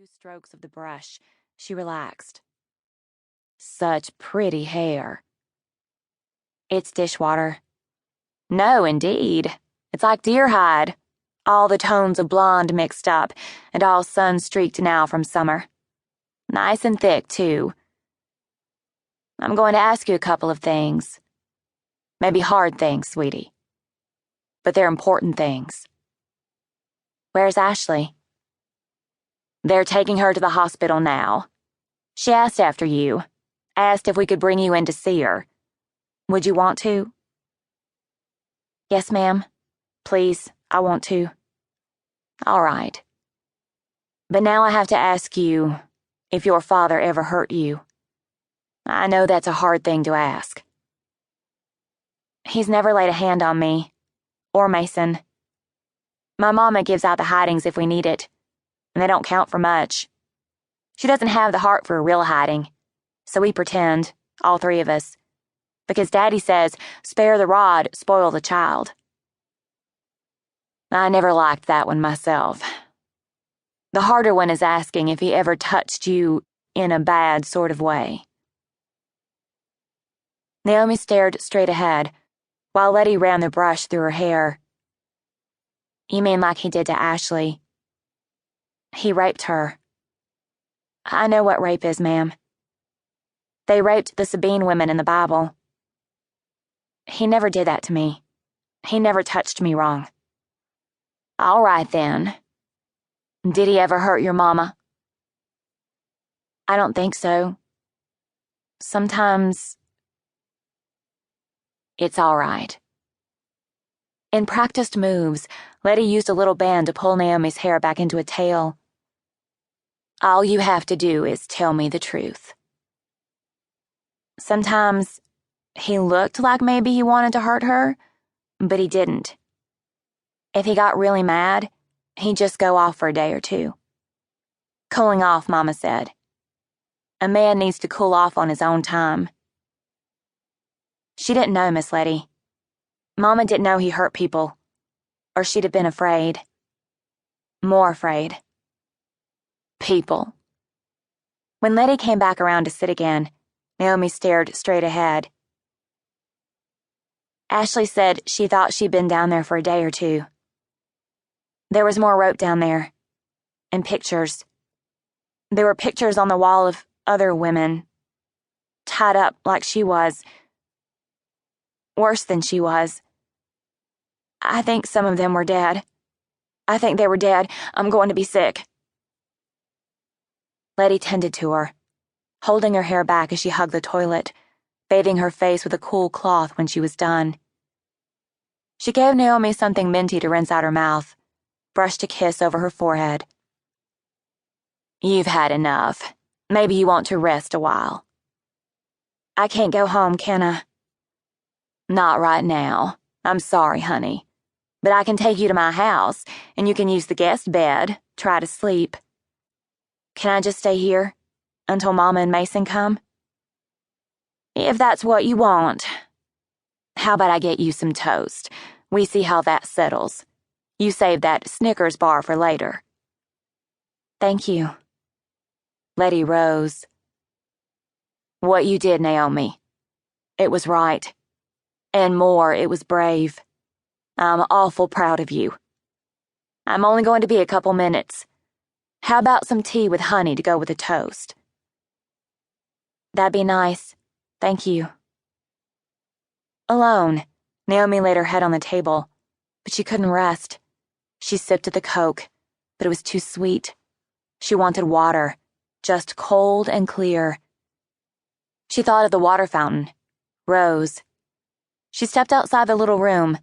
few strokes of the brush, she relaxed. Such pretty hair. It's dishwater. No, indeed. It's like deer hide. All the tones of blonde mixed up, and all sun-streaked now from summer. Nice and thick, too. I'm going to ask you a couple of things. Maybe hard things, sweetie. But they're important things. Where's Ashley? They're taking her to the hospital now. She asked after you. Asked if we could bring you in to see her. Would you want to? Yes, ma'am. Please, I want to. All right. But now I have to ask you if your father ever hurt you. I know that's a hard thing to ask. He's never laid a hand on me. Or Mason. My mama gives out the hidings if we need it, and they don't count for much. She doesn't have the heart for a real hiding, so we pretend, all three of us, because Daddy says, spare the rod, spoil the child. I never liked that one myself. The harder one is asking if he ever touched you in a bad sort of way. Naomi stared straight ahead, while Letty ran the brush through her hair. You mean like he did to Ashley? He raped her. I know what rape is, ma'am. They raped the Sabine women in the Bible. He never did that to me. He never touched me wrong. All right, then. Did he ever hurt your mama? I don't think so. Sometimes... It's all right. In practiced moves, Letty used a little band to pull Naomi's hair back into a tail. All you have to do is tell me the truth. Sometimes he looked like maybe he wanted to hurt her, but he didn't. If he got really mad, he'd just go off for a day or two. Cooling off, Mama said. A man needs to cool off on his own time. She didn't know, Miss Letty. Mama didn't know he hurt people, or she'd have been afraid. More afraid. People. When Letty came back around to sit again, Naomi stared straight ahead. Ashley said she thought she'd been down there for a day or two. There was more rope down there. And pictures. There were pictures on the wall of other women. Tied up like she was. Worse than she was. I think some of them were dead. I think they were dead. I'm going to be sick. Letty tended to her, holding her hair back as she hugged the toilet, bathing her face with a cool cloth when she was done. She gave Naomi something minty to rinse out her mouth, brushed a kiss over her forehead. You've had enough. Maybe you want to rest a while. I can't go home, can I? Not right now. I'm sorry, honey. But I can take you to my house, and you can use the guest bed, try to sleep. Can I just stay here until Mama and Mason come? If that's what you want. How about I get you some toast? We see how that settles. You save that Snickers bar for later. Thank you. Letty rose. What you did, Naomi. It was right. And more, it was brave. I'm awful proud of you. I'm only going to be a couple minutes. How about some tea with honey to go with the toast? That'd be nice. Thank you. Alone, Naomi laid her head on the table, but she couldn't rest. She sipped at the Coke, but it was too sweet. She wanted water, just cold and clear. She thought of the water fountain, rose. She stepped outside the little room,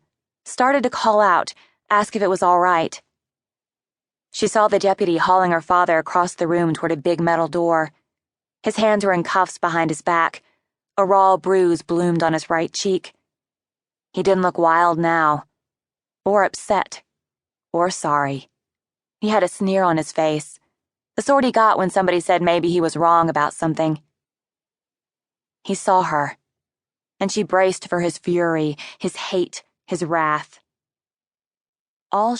started to call out, ask if it was all right. She saw the deputy hauling her father across the room toward a big metal door. His hands were in cuffs behind his back. A raw bruise bloomed on his right cheek. He didn't look wild now, or upset, or sorry. He had a sneer on his face, the sort he got when somebody said maybe he was wrong about something. He saw her, and she braced for his fury, his hate, his wrath. All